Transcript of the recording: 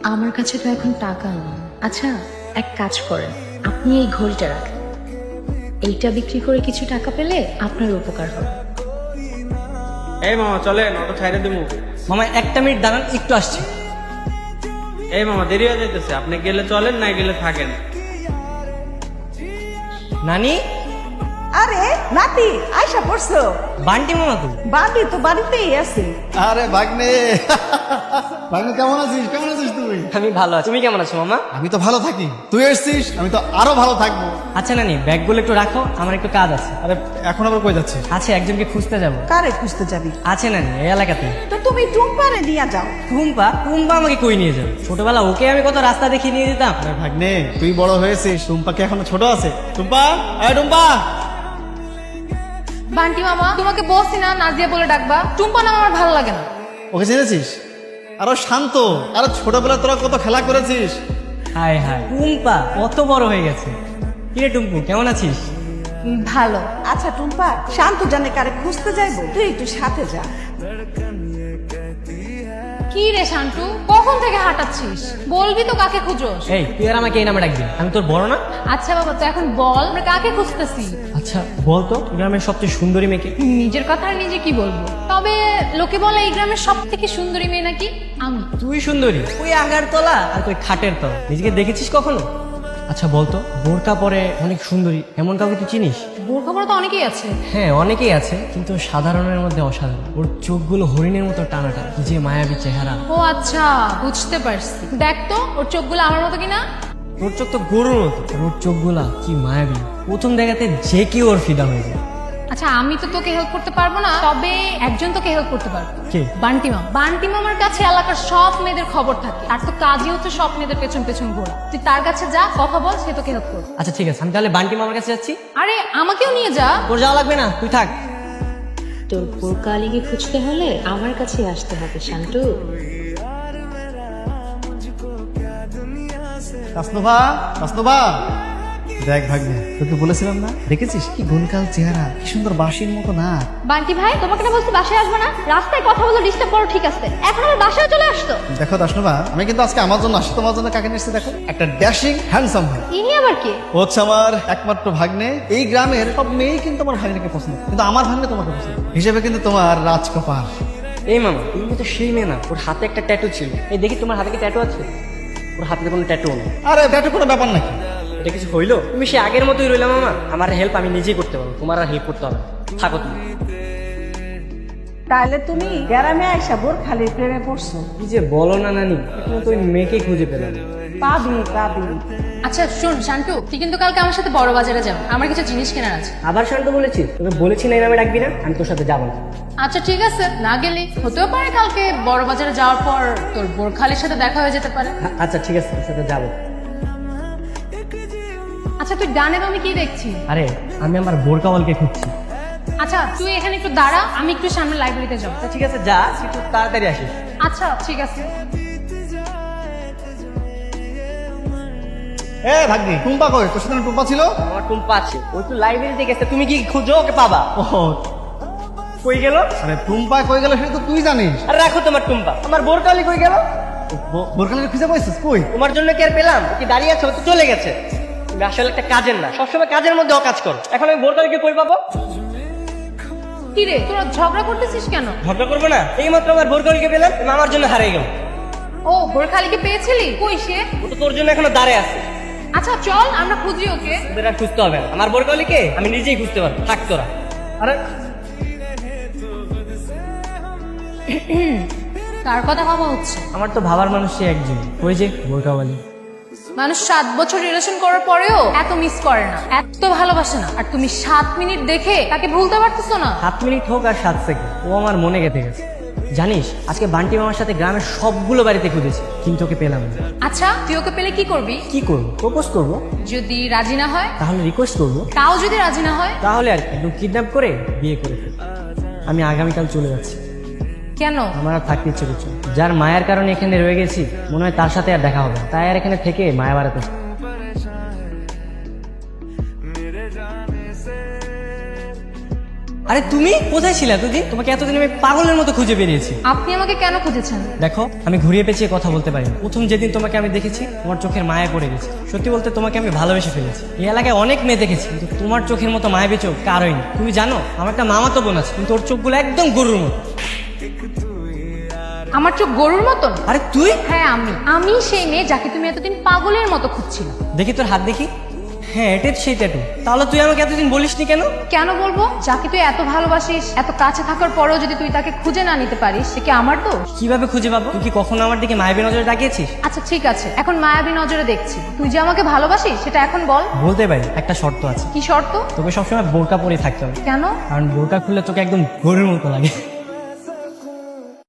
আমার কাছে তো এখন টাকা নেই। আচ্ছা, এক কাজ করেন, আপনি এই ঘড়িটা রাখেন, এইটা বিক্রি করে কিছু টাকা পেলে আপনার উপকার হবে। এই মামা চলেন, অটো ছাইড়ে দেবো। মামা একটা মিনিট দাঁড়ান, একটু আসছি। এই মামা দেরি হয়ে যাইতেছে, আপনি গেলে চলেন, না গেলে থাকেন। নানি, আরে নাতি আয়সা পড়ছো? বান্টি মামা তো। বাড়ি তো বাড়িতেই আছে। আরে ভাগ্নে ভাগ্নে কেমন আছিস? কেমন আছিস তুই? আমি ভালো আছি, তুমি কেমন আছো মামা? আমি তো ভালো থাকি, তুই এসছিস আমি তো আরো ভালো থাকবো। আচ্ছা নানি, ব্যাগগুলো একটু রাখো, আমার একটু কাজ আছে। আরে এখন আবার কই যাচ্ছিস? আছে, একজনকে খুঁজতে যাবো। কারে খুঁজতে যাবি? আছে নানি, এই এলাকাতে। তো তুমি টুম্পারে নিয়ে যাও। টুম্পা? টুম্পা আমাকে কই নিয়ে যাবে? ছোটবেলা ওকে আমি কত রাস্তা দেখিয়ে নিয়ে যেতাম। আরে ভাগ্নে তুই বড় হয়েছিস, টুম্পা কি এখনো ছোট আছে? টুম্পা, আরে টুম্পা। বান্টি মামা, তোমাকে বলছি না নাজিয়া বলে ডাকবা। টুম্পা নাম আমার ভালো লাগে না। ওকে চিনেছিস? আরো শান্ত, আরো ছোটবেলা তোরা কত খেলা করেছিস। হায় হায়, টুম্পা কত বড় হয়ে গেছে। কিরে টুম্পু, কেমন আছিস? ভালো। আচ্ছা টুম্পা, শান্ত জানে কারে খুঁজতে যাইবো, তুই একটু সাথে যা। কি রে শান্টু, কখন থেকে হাঁটাচ্ছিস? বলবি তো কাকে খুঁজোস? এই তুই আর আমাকে এই নামে ডাকবি, আমি তোর বড় না? আচ্ছা বাবা, তো এখন বল আমরা কাকে খুঁজতেছি। আচ্ছা বলতো, গ্রামের সবচেয়ে সুন্দরী মেয়েকে। নিজের কথা আর নিজে কি বলবো, তবে লোকে বলে এই গ্রামের সব থেকে সুন্দরী মেয়ে নাকি আমি। তুই সুন্দরী? ওই আগার তলা আর তুই খাটের তলা, নিজেকে দেখেছিস কখনো? আচ্ছা বলতো, বোরকা পরে অনেক সুন্দরী এমন কাউকে তুই চিনিস? বোরখা পরা তো অনেকেই আছে। হ্যাঁ অনেকেই আছে, কিন্তু সাধারণের মধ্যে অসাধারণ। ওর চোখগুলো হরিণের মতো টানাটা, কি যে মায়াবী চেহারা। ও আচ্ছা, বুঝতে পারছি। দেখ তো ওর চোখগুলো আমার মতো কিনা। ওর চোখ তো গরুর মতো, আর ওর চোখগুলা কি মায়াবী, প্রথম দেখাতে যে কেউ ওর ফিদা হয়ে যায়। আচ্ছা আমি তো তোকে হেল্প করতে পারবো না, তবে একজন তোকে হেল্প করতে পারবো। কে? বান্টি মামা। বান্টি মামার কাছে এলাকার সব মেয়েদের খবর থাকে, আর তো কাজই হচ্ছে সব মেয়েদের পেছন পেছন ঘোরা। তুই তার কাছে যা, কথা বল, সে তোকে হেল্প করবে। আচ্ছা ঠিক আছে, আমি তাহলে বান্টি মামার কাছে যাচ্ছি। আরে আমাকেও নিয়ে যা। তোর যাওয়া লাগবে না, তুই থাক। তোর বোরকা আলীকে খুঁজতে হলে আমার কাছে আসতে হবে শান্টু। কাসনোভা, কাসনোভা, দেখ ভাগ্নে তোকে বলেছিলাম না, দেখেছিস কি গুনকাল চেহারা, কি সুন্দর বাঁশির মতো না। বান্টি ভাই, তোমাকে না বলছি বাসায় আসবো না? রাস্তায় কথা বলে ডিস্টার্ব করো, ঠিক আছে, এখন আমার বাসায় চলে আসতো। দেখো দাসনোভা, আমি কিন্তু আজকে আমার জন্য আসি, তোমার জন্য কাকে নিয়ে এসেছি দেখো, একটা ড্যাশিং হ্যান্ডসাম ভাই। ইনি আবার কে? ও হচ্ছে আমার একমাত্র ভাগ্নে। এই গ্রামের সব মেয়েই কিন্তু আমার ভাগ্নেকে পছন্দ, কিন্তু আমার ভাগ্নে তোমাকে পছন্দ, হিসেবে কিন্তু তোমার রাজকপাল। এই মামা, তুমি তো সেই মেয়ে না? ওর হাতে একটা ট্যাটু ছিল। এই দেখি তোমার হাতে কি ট্যাটু আছে? ওর হাতে কোনো ট্যাটু নেই। আরে ব্যাটে কোনো ব্যাপার নাকি? এটা কিছু হইলো? তুমি সে আগের মতোই রইলা মামা। আমার হেল্প আমি নিজেই করতে পারবো, তোমার আর হেল্প করতে হবে না। থাকো তুমি। তাহলে তুমি গ্রামে আয়সা বোরখালির প্রেমে পড়ছো? কি যে বলো না নানি, এখনো তো ওই মেয়েকেই খুঁজে পেলাম। পাবি পাবি। আচ্ছা শোন শান্টু, তুই কিন্তু কালকে আমার সাথে বড় বাজারে যাবো, আমার কিছু জিনিস কেনার আছে। আবার শান্ত বলেছিস? তোকে বলেছি না এই নামে ডাকবি না, আমি তোর সাথে যাবো না। আচ্ছা ঠিক আছে, না গেলি হতেও পারে কালকে বড় বাজারে যাওয়ার পর তোর বোরখালির সাথে দেখা হয়ে যেতে পারে। আচ্ছা ঠিক আছে, তোর সাথে যাবো। আচ্ছা তুই ডানে বামে কি দেখছিস? আরে আমি আমার বোরকাওয়ালকে খুঁজছি। আচ্ছা তুই এখানে একটু দাঁড়া, আমি একটু সামনে লাইব্রেরিতে যাবো। আচ্ছা ঠিক আছে, যা, একটু তাড়াতাড়ি আসিস। আচ্ছা ঠিক আছে। এ ভাগ্নি, টুম্পা কই? তোর সাথে না টুম্পা ছিল? আমার টুম্পা আছে, ওই তো লাইব্রেরিতে গেছে। তুমি কি খুঁজো, ওকে পাবা। ও কই গেল? আরে টুম্পা কই গেল সেটা তো তুই জানিস। আর রাখো তোমার টুম্পা। আমার বোরকাওয়ালি কই গেল? বোরখালিকে খুঁজে পাইছিস কই? তোমার জন্য কি আর পেলাম? ও কি দাঁড়িয়ে আছে? ও তো চলে গেছে। তুমি আসলে একটা কাজের না, সবসময় কাজের মধ্যে অকাজ করো। এখন আমি বোরকাওয়ালিকে কই পাবো? কি রে, তোরা ঝগড়া করতেছিস কেন? ঝগড়া করবো না, এই মাত্র আমার বোরকাওয়ালিকে পেলাম, আমার জন্য হারিয়ে গেল। ও বোরখালিকে পেয়েছিলি? কই সে? ও তো তোর জন্য এখনো দাঁড়িয়ে আছে। আচ্ছা চল আমরা খুঁজি ওকে। তোদের আর খুঁজতে হবে না, আমার বোরকাওয়ালিকে আমি নিজেই খুঁজতে পারবো। থাক তোরা। আরে কার কথা ভাবা হচ্ছে? আমার তো ভাবার মানুষ সে একজন, ওই যে বোরকাওয়ালি। মানুষ 7 বছর রিলেশন করার পরেও এত মিস করে না, এত ভালোবাসে না, আর তুমি 7 মিনিট দেখে তাকে ভুলতে পারতেছো না। 7 মিনিট হোক আর 7 সেকেন্ড, ও আমার মনে গেঁথে গেছে। জানিস, আজকে বান্টি মামার সাথে গ্রামের সবগুলো বাড়িতে খুঁজেছি, কিন্তু ওকে পেলাম না। আচ্ছা তুই ওকে পেলে কি করবি? কি করবো? প্রপোজ করবো। যদি রাজি না হয়? তাহলে রিকোয়েস্ট করবো। তাও যদি রাজি না হয়? তাহলে আর একদম কিডন্যাপ করে বিয়ে করে ফেলবো। আমি আগামীকাল চলে যাচ্ছি, কেন? আমার আর থাকতে ইচ্ছে করছে না। যার মায়ের কারণে এখানে রয়ে গেছি, মনে হয় তার সাথে আর দেখা হবে না। তাই আর এখানে থেকে মায়া বাড়াতে। আরে তুমি কোথায় ছিলে এতদিন? তোমাকে এতদিন আমি পাগলের মতো খুঁজে বেরিয়েছি। আপনি আমাকে কেন খুঁজেছেন? দেখো, আমি ঘুরিয়ে পেঁচিয়ে কথা বলতে পারি না। প্রথম যেদিন তোমাকে আমি দেখেছি তোমার চোখের মায়া পড়ে গেছে। সত্যি বলতে তোমাকে আমি ভালোবেসে ফেলেছি। এই এলাকায় অনেক মেয়ে দেখেছি, কিন্তু তোমার চোখের মতো মায়াবী চোখ কারোই নেই। তুমি জানো আমার একটা মামাতো বোন আছে, কিন্তু ওর চোখগুলো একদম গরুর মতো। আমার চোখ গরুর মতন? আরে তুই? হ্যাঁ আমি সেই মেয়ে যাকে তুমি এতদিন পাগলের মতো খুঁজছিলে। দেখি তোর হাত দেখি। হ্যাঁ, এটাই তো সেই ট্যাটু। তাহলে তুই আমাকে এতদিন বলিসনি কেন? কেন বলবো? যাকে তুই এত ভালোবাসিস, এত কাছে থাকার পরেও যদি তুই তাকে খুঁজে না নিতে পারিস, সে কি আমার দোষ? কিভাবে খুঁজে পাবো? তুই কি কখনো আমার দিকে মায়াবী নজরে তাকিয়েছিস? আচ্ছা ঠিক আছে, এখন মায়াবী নজরে দেখছি। তুই যে আমাকে ভালোবাসিস সেটা এখন বল। বলতে পারি, একটা শর্ত আছে। কি শর্ত? তোকে সবসময় বোরকা পরে থাকতে হবে। কেন? কারণ বোরকা খুললে তোকে একদম গরুর মতো লাগে।